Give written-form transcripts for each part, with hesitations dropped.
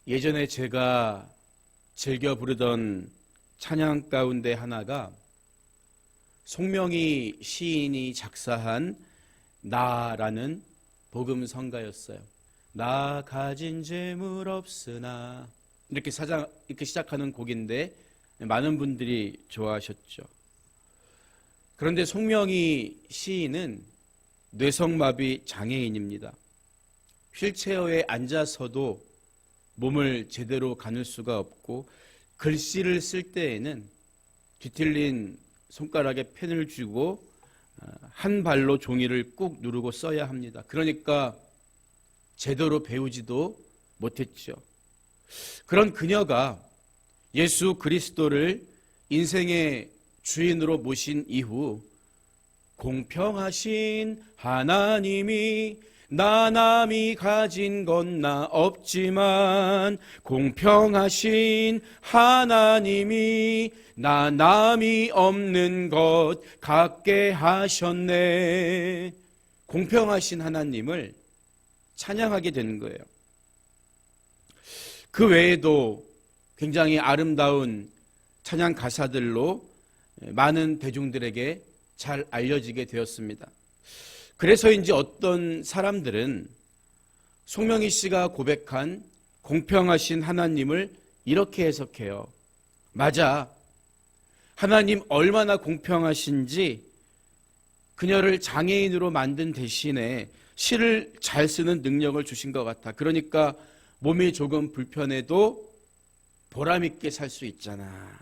예전에 제가 즐겨 부르던 찬양 가운데 하나가 송명희 시인이 작사한 나라는 복음성가였어요. 나 가진 재물 없으나 이렇게 시작하는 곡인데 많은 분들이 좋아하셨죠. 그런데 송명희 시인은 뇌성마비 장애인입니다. 휠체어에 앉아서도 몸을 제대로 가눌 수가 없고 글씨를 쓸 때에는 뒤틀린 손가락에 펜을 쥐고 한 발로 종이를 꾹 누르고 써야 합니다. 그러니까 제대로 배우지도 못했죠. 그런 그녀가 예수 그리스도를 인생의 주인으로 모신 이후 공평하신 하나님이 나 남이 가진 건 나 없지만 공평하신 하나님이 나 남이 없는 것 갖게 하셨네. 공평하신 하나님을 찬양하게 되는 거예요. 그 외에도 굉장히 아름다운 찬양 가사들로 많은 대중들에게 잘 알려지게 되었습니다. 그래서인지 어떤 사람들은 송명희 씨가 고백한 공평하신 하나님을 이렇게 해석해요. 맞아. 하나님 얼마나 공평하신지 그녀를 장애인으로 만든 대신에 시를 잘 쓰는 능력을 주신 것 같아. 그러니까 몸이 조금 불편해도 보람 있게 살 수 있잖아.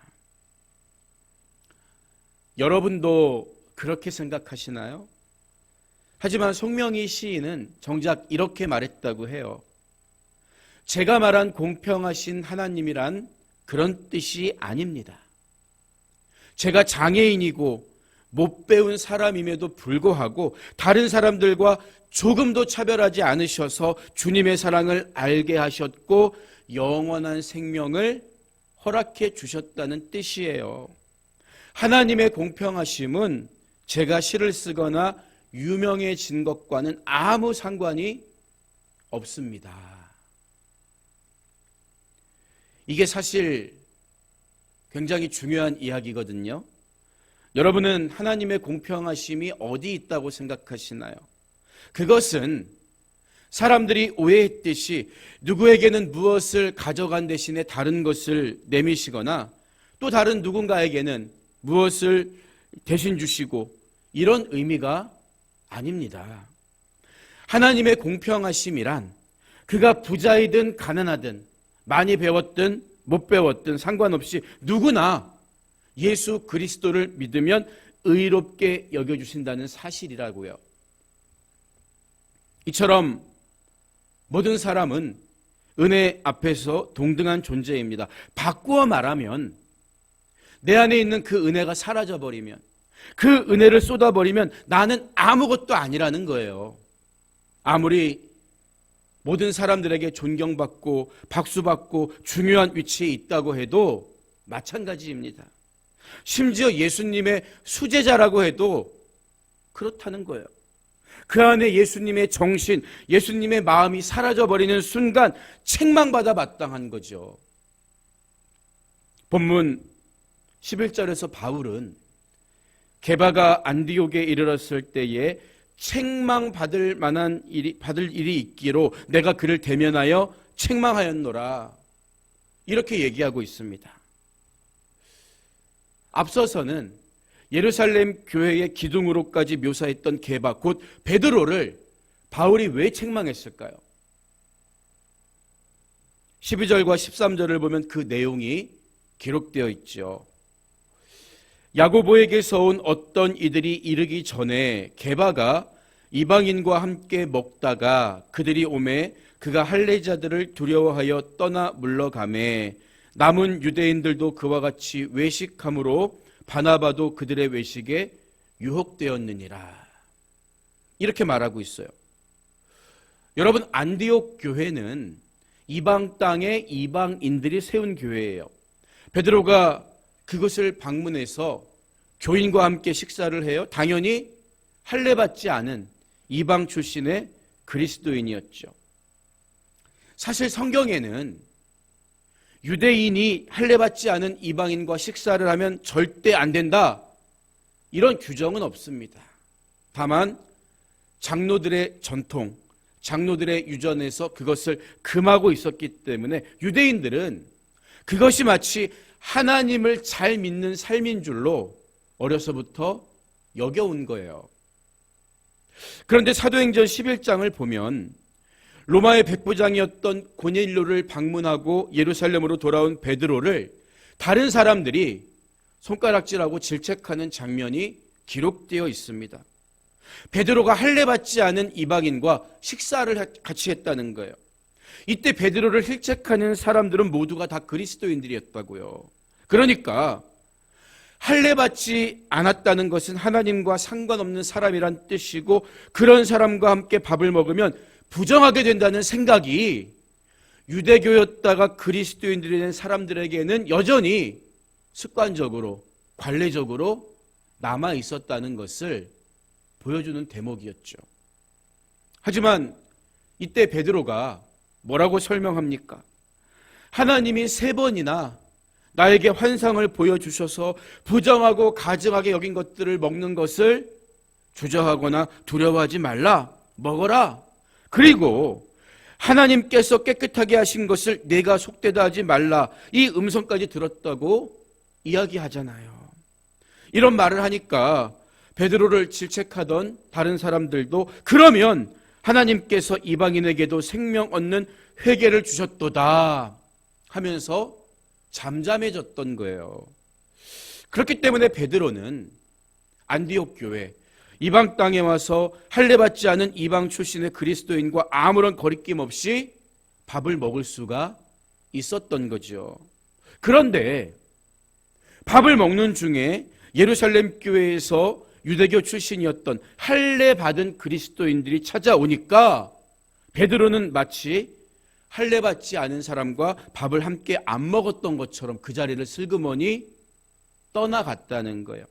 여러분도 그렇게 생각하시나요? 하지만 송명희 시인은 정작 이렇게 말했다고 해요. 제가 말한 공평하신 하나님이란 그런 뜻이 아닙니다. 제가 장애인이고 못 배운 사람임에도 불구하고 다른 사람들과 조금도 차별하지 않으셔서 주님의 사랑을 알게 하셨고 영원한 생명을 허락해 주셨다는 뜻이에요. 하나님의 공평하심은 제가 시를 쓰거나 유명해진 것과는 아무 상관이 없습니다. 이게 사실 굉장히 중요한 이야기거든요. 여러분은 하나님의 공평하심이 어디 있다고 생각하시나요? 그것은 사람들이 오해했듯이 누구에게는 무엇을 가져간 대신에 다른 것을 내미시거나 또 다른 누군가에게는 무엇을 대신 주시고 이런 의미가 아닙니다. 하나님의 공평하심이란 그가 부자이든 가난하든 많이 배웠든 못 배웠든 상관없이 누구나 예수 그리스도를 믿으면 의롭게 여겨주신다는 사실이라고요. 이처럼 모든 사람은 은혜 앞에서 동등한 존재입니다. 바꾸어 말하면 내 안에 있는 그 은혜가 사라져버리면 그 은혜를 쏟아버리면 나는 아무것도 아니라는 거예요. 아무리 모든 사람들에게 존경받고 박수받고 중요한 위치에 있다고 해도 마찬가지입니다. 심지어 예수님의 수제자라고 해도 그렇다는 거예요. 그 안에 예수님의 정신, 예수님의 마음이 사라져버리는 순간 책망받아 마땅한 거죠. 본문 11절에서 바울은 게바가 안디옥에 이르렀을 때에 책망받을 만한 받을 일이 있기로 내가 그를 대면하여 책망하였노라. 이렇게 얘기하고 있습니다. 앞서서는 예루살렘 교회의 기둥으로까지 묘사했던 게바 곧 베드로를 바울이 왜 책망했을까요? 12절과 13절을 보면 그 내용이 기록되어 있죠. 야고보에게서 온 어떤 이들이 이르기 전에 게바가 이방인과 함께 먹다가 그들이 오매 그가 할례자들을 두려워하여 떠나 물러가매 남은 유대인들도 그와 같이 외식함으로 바나바도 그들의 외식에 유혹되었느니라. 이렇게 말하고 있어요. 여러분, 안디옥 교회는 이방 땅에 이방인들이 세운 교회예요. 베드로가 그것을 방문해서 교인과 함께 식사를 해요. 당연히 할례받지 않은 이방 출신의 그리스도인이었죠. 사실 성경에는 유대인이 할례받지 않은 이방인과 식사를 하면 절대 안 된다, 이런 규정은 없습니다. 다만 장로들의 전통, 장로들의 유전에서 그것을 금하고 있었기 때문에 유대인들은 그것이 마치 하나님을 잘 믿는 삶인 줄로 어려서부터 여겨온 거예요. 그런데 사도행전 11장을 보면 로마의 백부장이었던 고넬료를 방문하고 예루살렘으로 돌아온 베드로를 다른 사람들이 손가락질하고 질책하는 장면이 기록되어 있습니다. 베드로가 할례받지 않은 이방인과 식사를 같이 했다는 거예요. 이때 베드로를 질책하는 사람들은 모두가 다 그리스도인들이었다고요. 그러니까 할례받지 않았다는 것은 하나님과 상관없는 사람이란 뜻이고, 그런 사람과 함께 밥을 먹으면 부정하게 된다는 생각이 유대교였다가 그리스도인들이 된 사람들에게는 여전히 습관적으로, 관례적으로 남아 있었다는 것을 보여주는 대목이었죠. 하지만 이때 베드로가 뭐라고 설명합니까? 하나님이 3번이나 나에게 환상을 보여주셔서 부정하고 가증하게 여긴 것들을 먹는 것을 주저하거나 두려워하지 말라, 먹어라. 그리고 하나님께서 깨끗하게 하신 것을 내가 속되다 하지 말라, 이 음성까지 들었다고 이야기하잖아요. 이런 말을 하니까 베드로를 질책하던 다른 사람들도 그러면 하나님께서 이방인에게도 생명 얻는 회개를 주셨도다 하면서 잠잠해졌던 거예요. 그렇기 때문에 베드로는 안디옥 교회, 이방 땅에 와서 할례받지 않은 이방 출신의 그리스도인과 아무런 거리낌 없이 밥을 먹을 수가 있었던 거죠. 그런데 밥을 먹는 중에 예루살렘 교회에서 유대교 출신이었던 할례받은 그리스도인들이 찾아오니까 베드로는 마치 할례받지 않은 사람과 밥을 함께 안 먹었던 것처럼 그 자리를 슬그머니 떠나갔다는 거예요.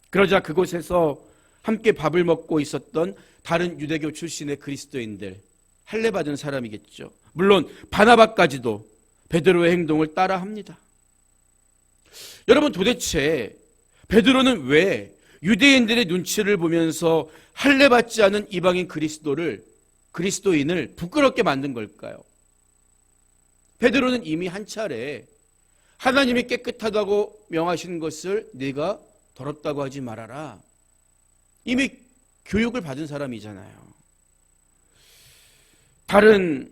그러자 그곳에서 함께 밥을 먹고 있었던 다른 유대교 출신의 그리스도인들, 할례받은 사람이겠죠. 물론 바나바까지도 베드로의 행동을 따라합니다. 여러분, 도대체 베드로는 왜 유대인들의 눈치를 보면서 할례받지 않은 이방인 그리스도인을 부끄럽게 만든 걸까요? 베드로는 이미 한 차례 하나님이 깨끗하다고 명하신 것을 네가 더럽다고 하지 말아라, 이미 교육을 받은 사람이잖아요. 다른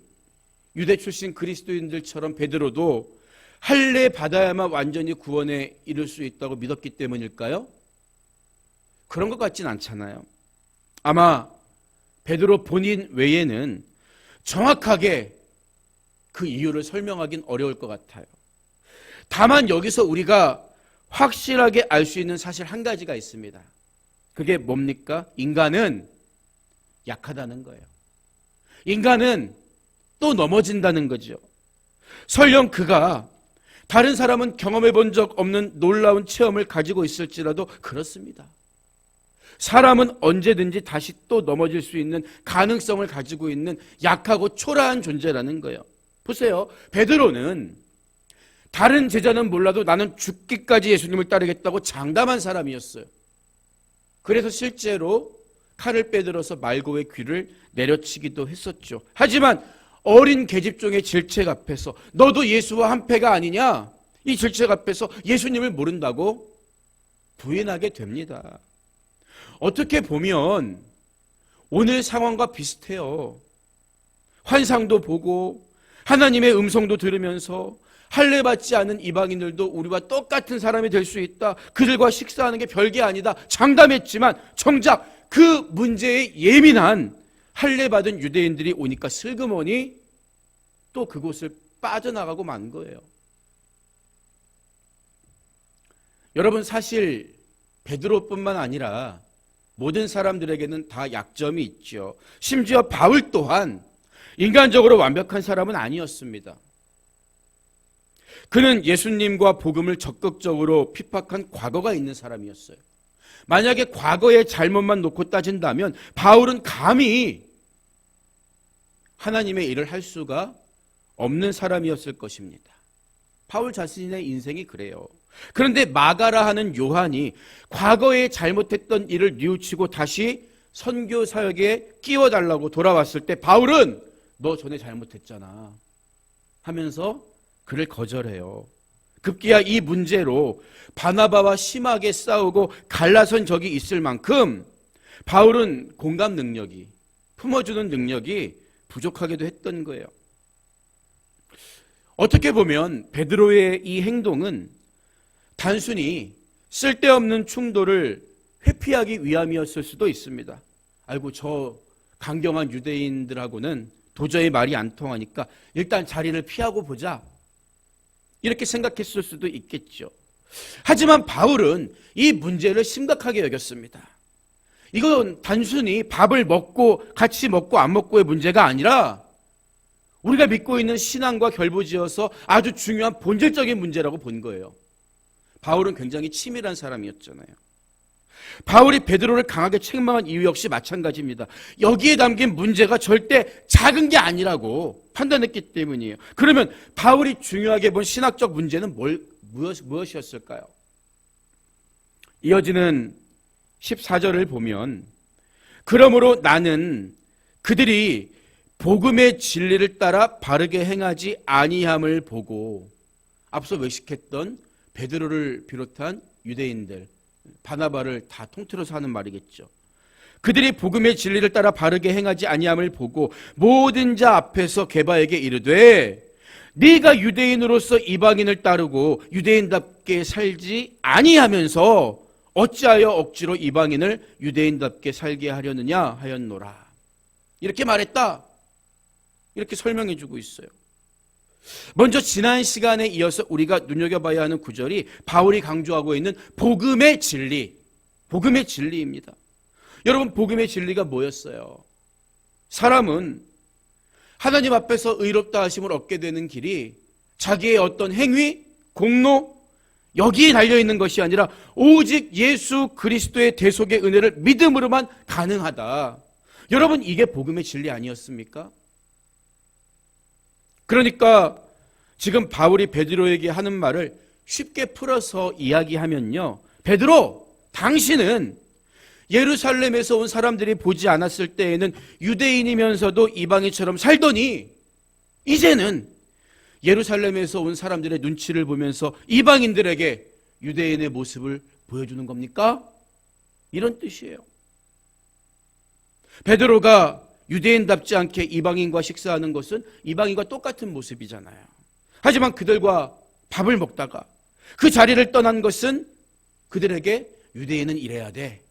유대 출신 그리스도인들처럼 베드로도 할례 받아야만 완전히 구원에 이를 수 있다고 믿었기 때문일까요? 그런 것 같진 않잖아요. 아마 베드로 본인 외에는 정확하게 그 이유를 설명하긴 어려울 것 같아요. 다만 여기서 우리가 확실하게 알 수 있는 사실 한 가지가 있습니다. 그게 뭡니까? 인간은 약하다는 거예요. 인간은 또 넘어진다는 거죠. 설령 그가 다른 사람은 경험해 본 적 없는 놀라운 체험을 가지고 있을지라도 그렇습니다. 사람은 언제든지 다시 또 넘어질 수 있는 가능성을 가지고 있는 약하고 초라한 존재라는 거예요. 보세요. 베드로는 다른 제자는 몰라도 나는 죽기까지 예수님을 따르겠다고 장담한 사람이었어요. 그래서 실제로 칼을 빼들어서 말고의 귀를 내려치기도 했었죠. 하지만 어린 계집종의 질책 앞에서 너도 예수와 한패가 아니냐? 이 질책 앞에서 예수님을 모른다고 부인하게 됩니다. 어떻게 보면 오늘 상황과 비슷해요. 환상도 보고 하나님의 음성도 들으면서 할례받지 않은 이방인들도 우리와 똑같은 사람이 될 수 있다, 그들과 식사하는 게 별게 아니다 장담했지만 정작 그 문제에 예민한 할례받은 유대인들이 오니까 슬그머니 또 그곳을 빠져나가고 만 거예요. 여러분, 사실 베드로뿐만 아니라 모든 사람들에게는 다 약점이 있죠. 심지어 바울 또한 인간적으로 완벽한 사람은 아니었습니다. 그는 예수님과 복음을 적극적으로 핍박한 과거가 있는 사람이었어요. 만약에 과거의 잘못만 놓고 따진다면 바울은 감히 하나님의 일을 할 수가 없는 사람이었을 것입니다. 바울 자신의 인생이 그래요. 그런데 마가라 하는 요한이 과거에 잘못했던 일을 뉘우치고 다시 선교 사역에 끼워달라고 돌아왔을 때 바울은 너 전에 잘못했잖아 하면서 그를 거절해요. 급기야 이 문제로 바나바와 심하게 싸우고 갈라선 적이 있을 만큼 바울은 공감 능력이, 품어주는 능력이 부족하기도 했던 거예요. 어떻게 보면 베드로의 이 행동은 단순히 쓸데없는 충돌을 회피하기 위함이었을 수도 있습니다. 아이고 저 강경한 유대인들하고는 도저히 말이 안 통하니까 일단 자리를 피하고 보자, 이렇게 생각했을 수도 있겠죠. 하지만 바울은 이 문제를 심각하게 여겼습니다. 이건 단순히 밥을 먹고 같이 먹고 안 먹고의 문제가 아니라 우리가 믿고 있는 신앙과 결부지어서 아주 중요한 본질적인 문제라고 본 거예요. 바울은 굉장히 치밀한 사람이었잖아요. 바울이 베드로를 강하게 책망한 이유 역시 마찬가지입니다. 여기에 담긴 문제가 절대 작은 게 아니라고 판단했기 때문이에요. 그러면 바울이 중요하게 본 신학적 문제는 무엇이었을까요? 이어지는 14절을 보면 그러므로 나는 그들이 복음의 진리를 따라 바르게 행하지 아니함을 보고, 앞서 외식했던 베드로를 비롯한 유대인들, 바나바를 다 통틀어서 하는 말이겠죠. 그들이 복음의 진리를 따라 바르게 행하지 아니함을 보고 모든 자 앞에서 게바에게 이르되 네가 유대인으로서 이방인을 따르고 유대인답게 살지 아니하면서 어찌하여 억지로 이방인을 유대인답게 살게 하려느냐 하였노라. 이렇게 말했다. 이렇게 설명해 주고 있어요. 먼저 지난 시간에 이어서 우리가 눈여겨봐야 하는 구절이 바울이 강조하고 있는 복음의 진리, 복음의 진리입니다. 여러분, 복음의 진리가 뭐였어요? 사람은 하나님 앞에서 의롭다 하심을 얻게 되는 길이 자기의 어떤 행위, 공로, 여기에 달려있는 것이 아니라 오직 예수 그리스도의 대속의 은혜를 믿음으로만 가능하다. 여러분, 이게 복음의 진리 아니었습니까? 그러니까 지금 바울이 베드로에게 하는 말을 쉽게 풀어서 이야기하면요, 베드로, 당신은 예루살렘에서 온 사람들이 보지 않았을 때에는 유대인이면서도 이방인처럼 살더니 이제는 예루살렘에서 온 사람들의 눈치를 보면서 이방인들에게 유대인의 모습을 보여주는 겁니까? 이런 뜻이에요. 베드로가 유대인답지 않게 이방인과 식사하는 것은 이방인과 똑같은 모습이잖아요. 하지만 그들과 밥을 먹다가 그 자리를 떠난 것은 그들에게 유대인은 이래야 돼,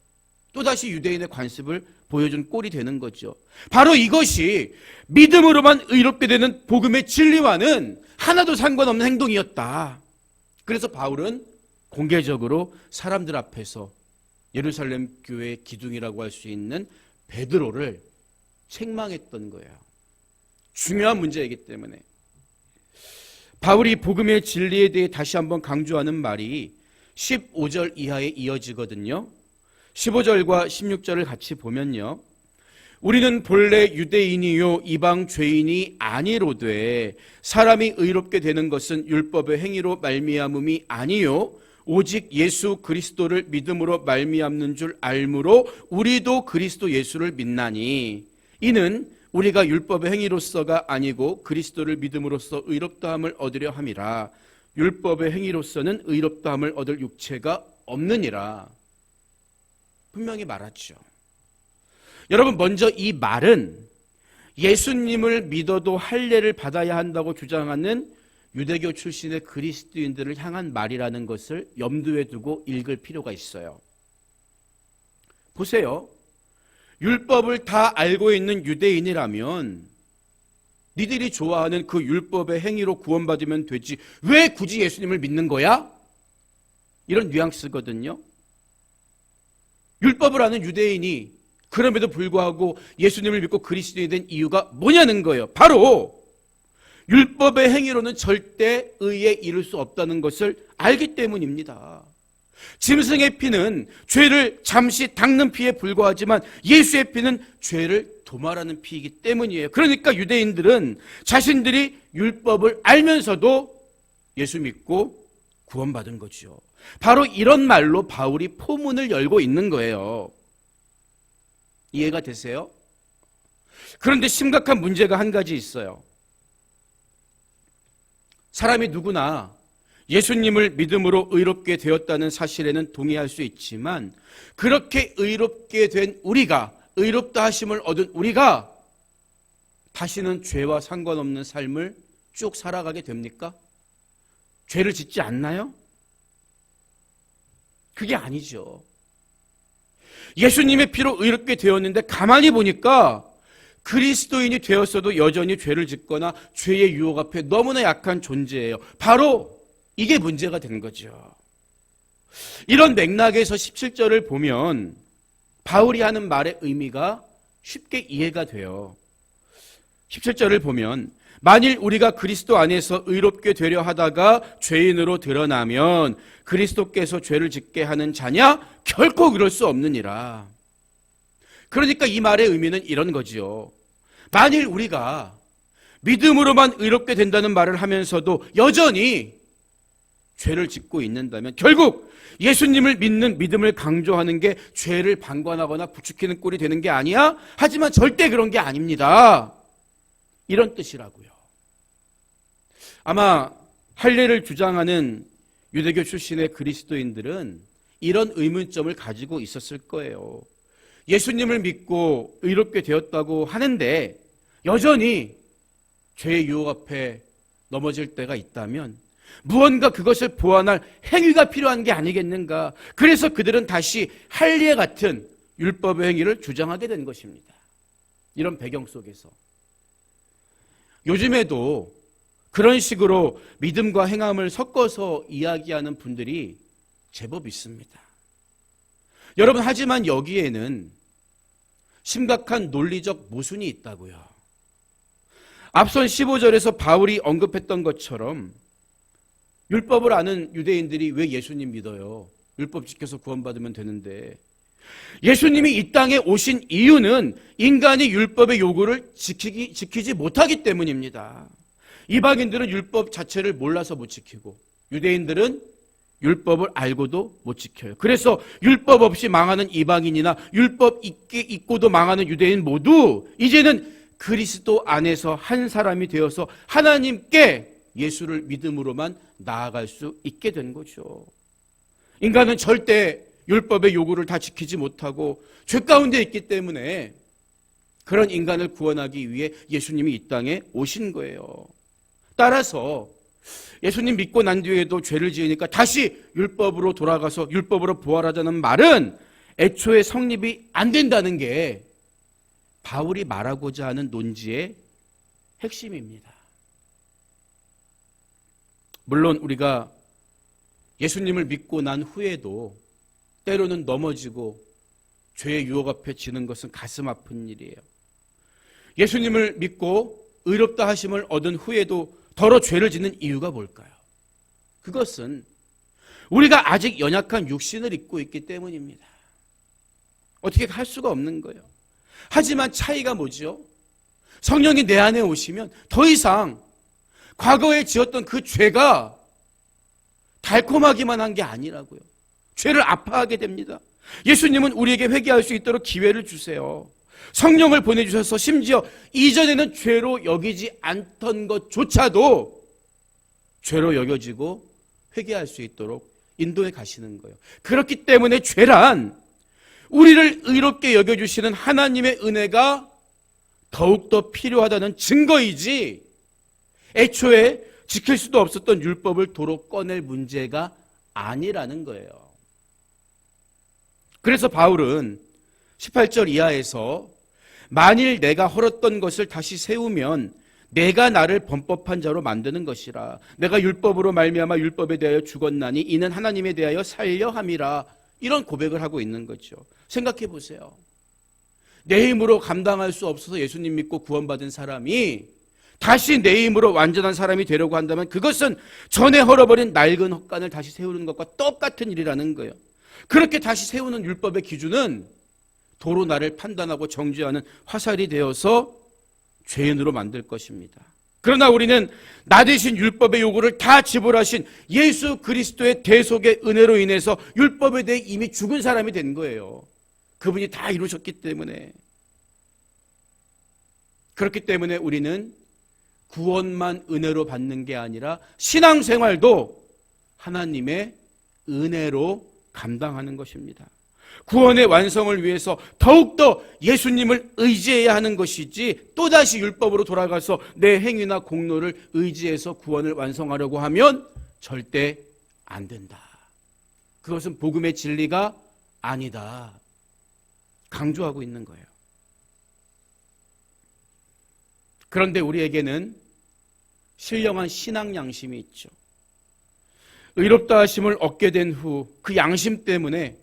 또다시 유대인의 관습을 보여준 꼴이 되는 거죠. 바로 이것이 믿음으로만 의롭게 되는 복음의 진리와는 하나도 상관없는 행동이었다. 그래서 바울은 공개적으로 사람들 앞에서 예루살렘 교회의 기둥이라고 할 수 있는 베드로를 책망했던 거예요. 중요한 문제이기 때문에. 바울이 복음의 진리에 대해 다시 한번 강조하는 말이 15절 이하에 이어지거든요. 15절과 16절을 같이 보면요, 우리는 본래 유대인이요 이방 죄인이 아니로되 사람이 의롭게 되는 것은 율법의 행위로 말미암음이 아니요 오직 예수 그리스도를 믿음으로 말미암는 줄 알므로 우리도 그리스도 예수를 믿나니 이는 우리가 율법의 행위로서가 아니고 그리스도를 믿음으로써 의롭다함을 얻으려 함이라. 율법의 행위로서는 의롭다함을 얻을 육체가 없느니라. 분명히 말하죠. 여러분, 먼저 이 말은 예수님을 믿어도 할례를 받아야 한다고 주장하는 유대교 출신의 그리스도인들을 향한 말이라는 것을 염두에 두고 읽을 필요가 있어요. 보세요. 율법을 다 알고 있는 유대인이라면 니들이 좋아하는 그 율법의 행위로 구원받으면 되지 왜 굳이 예수님을 믿는 거야? 이런 뉘앙스거든요. 율법을 아는 유대인이 그럼에도 불구하고 예수님을 믿고 그리스도인이 된 이유가 뭐냐는 거예요. 바로 율법의 행위로는 절대 의에 이를 수 없다는 것을 알기 때문입니다. 짐승의 피는 죄를 잠시 닦는 피에 불과하지만 예수의 피는 죄를 도말하는 피이기 때문이에요. 그러니까 유대인들은 자신들이 율법을 알면서도 예수 믿고 구원받은 거죠. 바로 이런 말로 바울이 포문을 열고 있는 거예요. 이해가 되세요? 그런데 심각한 문제가 한 가지 있어요. 사람이 누구나 예수님을 믿음으로 의롭게 되었다는 사실에는 동의할 수 있지만 그렇게 의롭게 된 우리가, 의롭다 하심을 얻은 우리가 다시는 죄와 상관없는 삶을 쭉 살아가게 됩니까? 죄를 짓지 않나요? 그게 아니죠. 예수님의 피로 의롭게 되었는데 가만히 보니까 그리스도인이 되었어도 여전히 죄를 짓거나 죄의 유혹 앞에 너무나 약한 존재예요. 바로 이게 문제가 된 거죠. 이런 맥락에서 17절을 보면 바울이 하는 말의 의미가 쉽게 이해가 돼요. 17절을 보면 만일 우리가 그리스도 안에서 의롭게 되려 하다가 죄인으로 드러나면 그리스도께서 죄를 짓게 하는 자냐? 결코 그럴 수 없느니라. 그러니까 이 말의 의미는 이런 거지요. 만일 우리가 믿음으로만 의롭게 된다는 말을 하면서도 여전히 죄를 짓고 있는다면 결국 예수님을 믿는 믿음을 강조하는 게 죄를 방관하거나 부추기는 꼴이 되는 게 아니야? 하지만 절대 그런 게 아닙니다. 이런 뜻이라고요. 아마 할례를 주장하는 유대교 출신의 그리스도인들은 이런 의문점을 가지고 있었을 거예요. 예수님을 믿고 의롭게 되었다고 하는데 여전히 죄의 유혹 앞에 넘어질 때가 있다면 무언가 그것을 보완할 행위가 필요한 게 아니겠는가. 그래서 그들은 다시 할례 같은 율법의 행위를 주장하게 된 것입니다. 이런 배경 속에서 요즘에도 그런 식으로 믿음과 행함을 섞어서 이야기하는 분들이 제법 있습니다. 여러분, 하지만 여기에는 심각한 논리적 모순이 있다고요. 앞선 15절에서 바울이 언급했던 것처럼 율법을 아는 유대인들이 왜 예수님 믿어요? 율법 지켜서 구원받으면 되는데. 예수님이 이 땅에 오신 이유는 인간이 율법의 요구를 지키지 못하기 때문입니다. 이방인들은 율법 자체를 몰라서 못 지키고 유대인들은 율법을 알고도 못 지켜요. 그래서 율법 없이 망하는 이방인이나 율법 있고도 망하는 유대인 모두 이제는 그리스도 안에서 한 사람이 되어서 하나님께 예수를 믿음으로만 나아갈 수 있게 된 거죠. 인간은 절대 율법의 요구를 다 지키지 못하고 죄 가운데 있기 때문에 그런 인간을 구원하기 위해 예수님이 이 땅에 오신 거예요. 따라서 예수님 믿고 난 뒤에도 죄를 지으니까 다시 율법으로 돌아가서 율법으로 부활하자는 말은 애초에 성립이 안 된다는 게 바울이 말하고자 하는 논지의 핵심입니다. 물론 우리가 예수님을 믿고 난 후에도 때로는 넘어지고 죄의 유혹 앞에 지는 것은 가슴 아픈 일이에요. 예수님을 믿고 의롭다 하심을 얻은 후에도 더러 죄를 짓는 이유가 뭘까요? 그것은 우리가 아직 연약한 육신을 입고 있기 때문입니다. 어떻게 할 수가 없는 거예요. 하지만 차이가 뭐죠? 성령이 내 안에 오시면 더 이상 과거에 지었던 그 죄가 달콤하기만 한 게 아니라고요. 죄를 아파하게 됩니다. 예수님은 우리에게 회개할 수 있도록 기회를 주세요. 성령을 보내주셔서 심지어 이전에는 죄로 여기지 않던 것조차도 죄로 여겨지고 회개할 수 있도록 인도해 가시는 거예요. 그렇기 때문에 죄란 우리를 의롭게 여겨주시는 하나님의 은혜가 더욱더 필요하다는 증거이지 애초에 지킬 수도 없었던 율법을 도로 꺼낼 문제가 아니라는 거예요. 그래서 바울은 18절 이하에서 만일 내가 헐었던 것을 다시 세우면 내가 나를 범법한 자로 만드는 것이라. 내가 율법으로 말미암아 율법에 대하여 죽었나니 이는 하나님에 대하여 살려 함이라. 이런 고백을 하고 있는 거죠. 생각해 보세요. 내 힘으로 감당할 수 없어서 예수님 믿고 구원받은 사람이 다시 내 힘으로 완전한 사람이 되려고 한다면 그것은 전에 헐어버린 낡은 헛간을 다시 세우는 것과 똑같은 일이라는 거예요. 그렇게 다시 세우는 율법의 기준은 도로 나를 판단하고 정죄하는 화살이 되어서 죄인으로 만들 것입니다. 그러나 우리는 나 대신 율법의 요구를 다 지불하신 예수 그리스도의 대속의 은혜로 인해서 율법에 대해 이미 죽은 사람이 된 거예요. 그분이 다 이루셨기 때문에. 그렇기 때문에 우리는 구원만 은혜로 받는 게 아니라 신앙생활도 하나님의 은혜로 감당하는 것입니다. 구원의 완성을 위해서 더욱더 예수님을 의지해야 하는 것이지 또다시 율법으로 돌아가서 내 행위나 공로를 의지해서 구원을 완성하려고 하면 절대 안 된다. 그것은 복음의 진리가 아니다. 강조하고 있는 거예요. 그런데 우리에게는 신령한 신앙 양심이 있죠. 의롭다 하심을 얻게 된 후 그 양심 때문에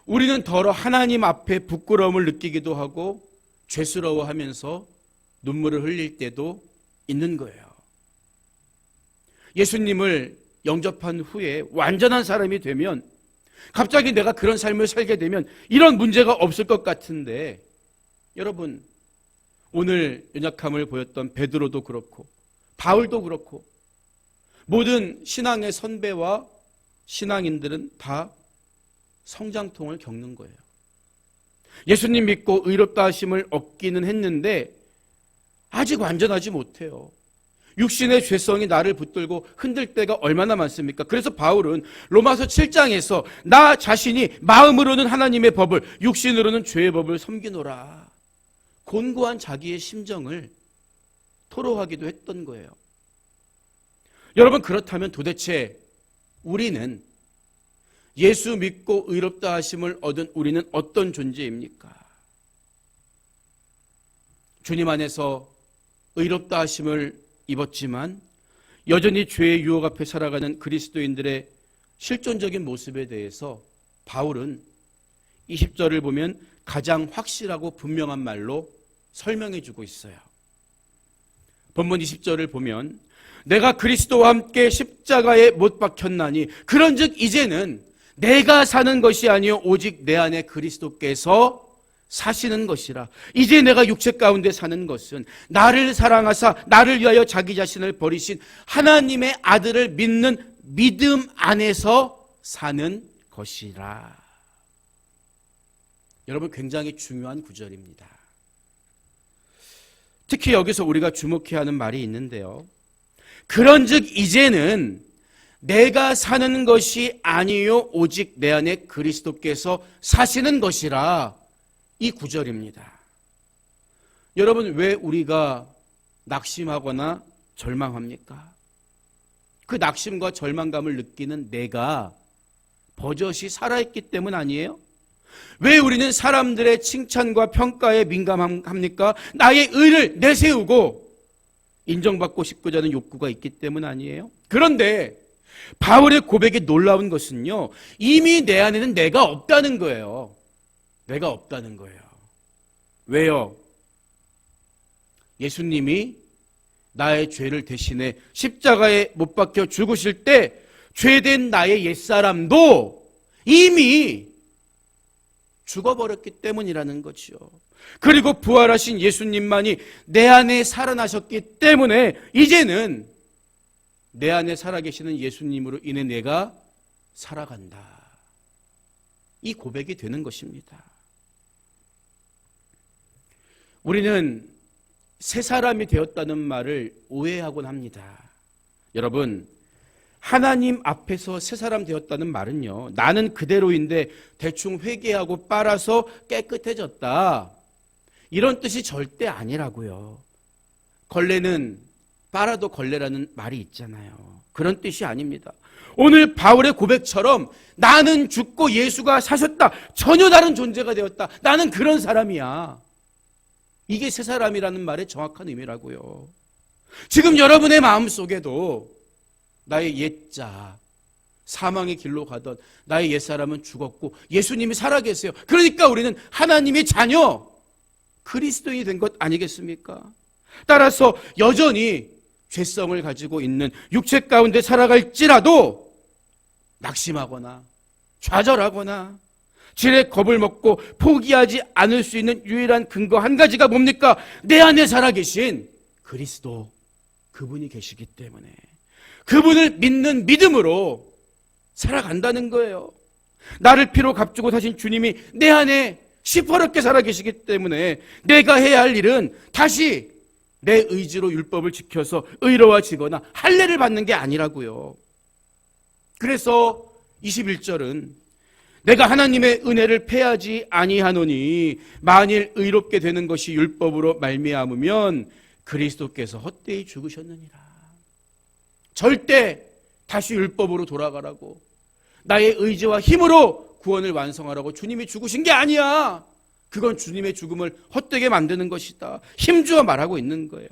우리는 더러 하나님 앞에 부끄러움을 느끼기도 하고 죄스러워하면서 눈물을 흘릴 때도 있는 거예요. 예수님을 영접한 후에 완전한 사람이 되면 갑자기 내가 그런 삶을 살게 되면 이런 문제가 없을 것 같은데, 여러분 오늘 연약함을 보였던 베드로도 그렇고 바울도 그렇고 모든 신앙의 선배와 신앙인들은 다 성장통을 겪는 거예요. 예수님 믿고 의롭다 하심을 얻기는 했는데 아직 완전하지 못해요. 육신의 죄성이 나를 붙들고 흔들 때가 얼마나 많습니까? 그래서 바울은 로마서 7장에서 나 자신이 마음으로는 하나님의 법을, 육신으로는 죄의 법을 섬기노라, 곤고한 자기의 심정을 토로하기도 했던 거예요. 여러분, 그렇다면 도대체 우리는, 예수 믿고 의롭다 하심을 얻은 우리는 어떤 존재입니까? 주님 안에서 의롭다 하심을 입었지만 여전히 죄의 유혹 앞에 살아가는 그리스도인들의 실존적인 모습에 대해서 바울은 20절을 보면 가장 확실하고 분명한 말로 설명해 주고 있어요. 본문 20절을 보면 내가 그리스도와 함께 십자가에 못 박혔나니 그런즉 이제는 내가 사는 것이 아니요 오직 내 안에 그리스도께서 사시는 것이라. 이제 내가 육체 가운데 사는 것은 나를 사랑하사 나를 위하여 자기 자신을 버리신 하나님의 아들을 믿는 믿음 안에서 사는 것이라. 여러분, 굉장히 중요한 구절입니다. 특히 여기서 우리가 주목해야 하는 말이 있는데요. 그런즉 이제는 내가 사는 것이 아니요 오직 내 안에 그리스도께서 사시는 것이라. 이 구절입니다. 여러분, 왜 우리가 낙심하거나 절망합니까? 그 낙심과 절망감을 느끼는 내가 버젓이 살아있기 때문 아니에요? 왜 우리는 사람들의 칭찬과 평가에 민감합니까? 나의 의를 내세우고 인정받고 싶고자 하는 욕구가 있기 때문 아니에요? 그런데 바울의 고백이 놀라운 것은요, 이미 내 안에는 내가 없다는 거예요. 내가 없다는 거예요. 왜요? 예수님이 나의 죄를 대신해 십자가에 못 박혀 죽으실 때 죄된 나의 옛사람도 이미 죽어버렸기 때문이라는 거죠. 그리고 부활하신 예수님만이 내 안에 살아나셨기 때문에 이제는 내 안에 살아계시는 예수님으로 인해 내가 살아간다. 이 고백이 되는 것입니다. 우리는 새 사람이 되었다는 말을 오해하곤 합니다. 여러분, 하나님 앞에서 새 사람 되었다는 말은요, 나는 그대로인데 대충 회개하고 빨아서 깨끗해졌다, 이런 뜻이 절대 아니라고요. 걸레는 빨아도 걸레라는 말이 있잖아요. 그런 뜻이 아닙니다. 오늘 바울의 고백처럼 나는 죽고 예수가 사셨다, 전혀 다른 존재가 되었다, 나는 그런 사람이야, 이게 새 사람이라는 말의 정확한 의미라고요. 지금 여러분의 마음속에도 나의 옛자, 사망의 길로 가던 나의 옛사람은 죽었고 예수님이 살아계세요. 그러니까 우리는 하나님의 자녀, 그리스도인이 된 것 아니겠습니까? 따라서 여전히 죄성을 가지고 있는 육체 가운데 살아갈지라도 낙심하거나 좌절하거나 질의 겁을 먹고 포기하지 않을 수 있는 유일한 근거 한 가지가 뭡니까? 내 안에 살아계신 그리스도, 그분이 계시기 때문에 그분을 믿는 믿음으로 살아간다는 거예요. 나를 피로 값주고 사신 주님이 내 안에 시퍼렇게 살아계시기 때문에 내가 해야 할 일은 다시 내 의지로 율법을 지켜서 의로워지거나 할례를 받는 게 아니라고요. 그래서 21절은 내가 하나님의 은혜를 패하지 아니하노니 만일 의롭게 되는 것이 율법으로 말미암으면 그리스도께서 헛되이 죽으셨느니라. 절대 다시 율법으로 돌아가라고, 나의 의지와 힘으로 구원을 완성하라고 주님이 죽으신 게 아니야. 그건 주님의 죽음을 헛되게 만드는 것이다. 힘주어 말하고 있는 거예요.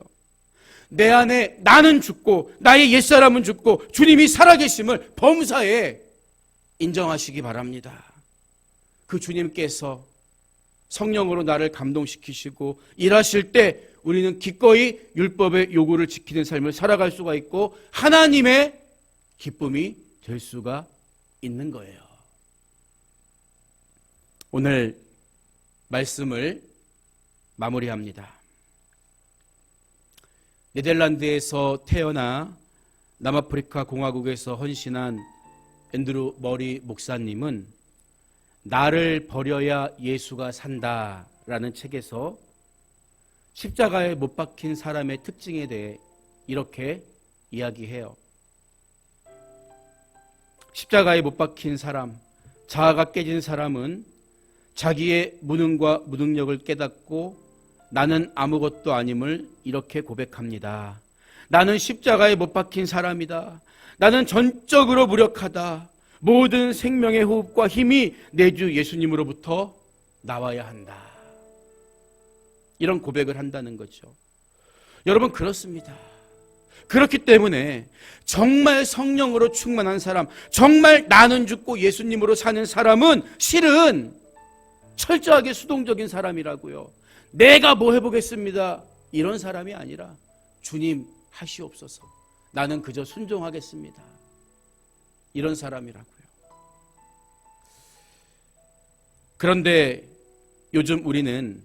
내 안에 나는 죽고 나의 옛사람은 죽고 주님이 살아계심을 범사에 인정하시기 바랍니다. 그 주님께서 성령으로 나를 감동시키시고 일하실 때 우리는 기꺼이 율법의 요구를 지키는 삶을 살아갈 수가 있고 하나님의 기쁨이 될 수가 있는 거예요. 오늘 말씀을 마무리합니다. 네덜란드에서 태어나 남아프리카 공화국에서 헌신한 앤드루 머리 목사님은 나를 버려야 예수가 산다라는 책에서 십자가에 못 박힌 사람의 특징에 대해 이렇게 이야기해요. 십자가에 못 박힌 사람, 자아가 깨진 사람은 자기의 무능과 무능력을 깨닫고 나는 아무것도 아님을 이렇게 고백합니다. 나는 십자가에 못 박힌 사람이다. 나는 전적으로 무력하다. 모든 생명의 호흡과 힘이 내 주 예수님으로부터 나와야 한다. 이런 고백을 한다는 거죠. 여러분, 그렇습니다. 그렇기 때문에 정말 성령으로 충만한 사람, 정말 나는 죽고 예수님으로 사는 사람은 실은 철저하게 수동적인 사람이라고요. 내가 뭐 해보겠습니다, 이런 사람이 아니라 주님 하시옵소서, 나는 그저 순종하겠습니다, 이런 사람이라고요. 그런데 요즘 우리는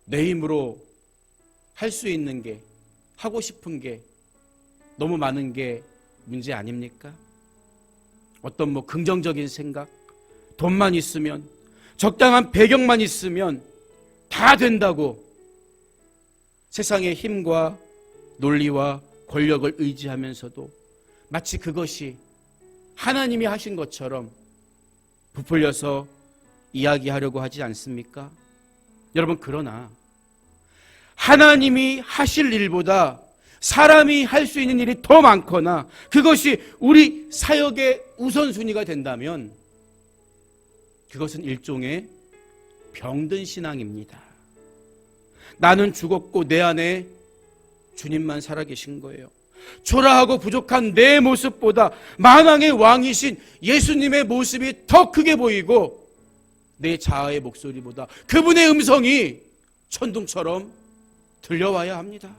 내 힘으로 할 수 있는 게, 하고 싶은 게 너무 많은 게 문제 아닙니까? 어떤 긍정적인 생각, 돈만 있으면, 적당한 배경만 있으면 다 된다고 세상의 힘과 논리와 권력을 의지하면서도 마치 그것이 하나님이 하신 것처럼 부풀려서 이야기하려고 하지 않습니까? 여러분, 그러나 하나님이 하실 일보다 사람이 할 수 있는 일이 더 많거나 그것이 우리 사역의 우선순위가 된다면 그것은 일종의 병든 신앙입니다. 나는 죽었고 내 안에 주님만 살아계신 거예요. 초라하고 부족한 내 모습보다 만왕의 왕이신 예수님의 모습이 더 크게 보이고 내 자아의 목소리보다 그분의 음성이 천둥처럼 들려와야 합니다.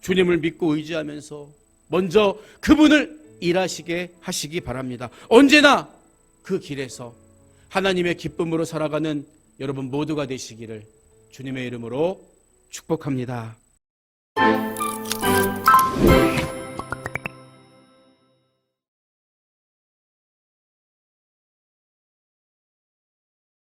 주님을 믿고 의지하면서 먼저 그분을 일하시게 하시기 바랍니다. 언제나 그 길에서 하나님의 기쁨으로 살아가는 여러분 모두가 되시기를 주님의 이름으로 축복합니다.